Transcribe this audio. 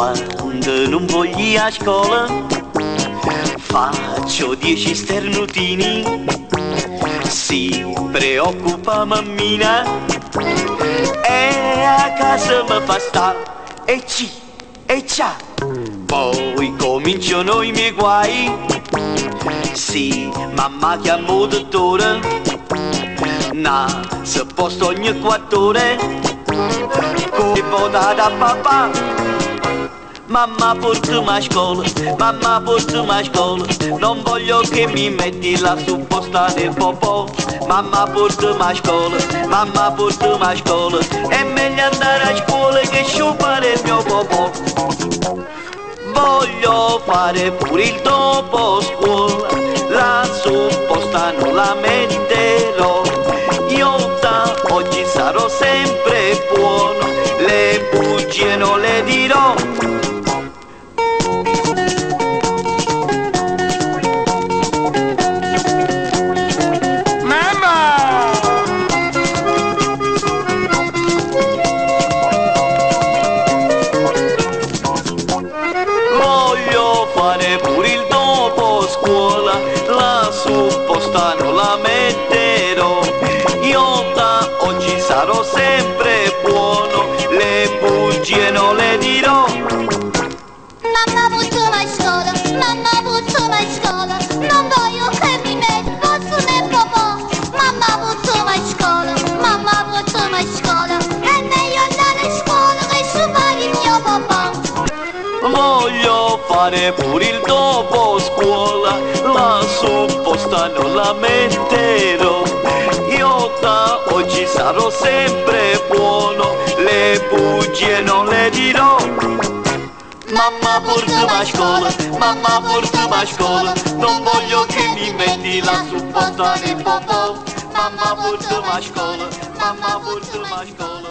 Quando non voglio a scuola faccio 10 sternutini. Si preoccupa mammina e a casa mi fa sta e ci e ciao. Poi cominciano i miei guai. Sì, mamma chiamo dottore, se posto ogni 4 ore. Come vota da papà, mamma portami a scuola, mamma portami a scuola. Non voglio che mi metti là sul posto del popò. Mamma portami a scuola, mamma portami a scuola. È meglio andare a scuola che sciupare il mio popò. Voglio fare pure il dopo scuola, la supposta non la metterò. Io da oggi sarò sempre buono, le bugie non le dirò. Fare pure il dopo scuola, la supposta non la metterò. Io da oggi sarò sempre buono, le bugie non le dirò. Mamma portami a scuola, mamma portami a scuola. Non voglio che mi metto su nel popò. Mamma portami a scuola, mamma portami a scuola. È meglio andare a scuola che sciupare il mio popò. Voglio fare pure il dopo scuola, la supposta non la metterò. Io da oggi sarò sempre buono, le bugie non le dirò. Mamma portami a scuola, mamma portami a scuola. Non voglio che mi metti la supposta del popò. Mamma portami a scuola, mamma portami a scuola.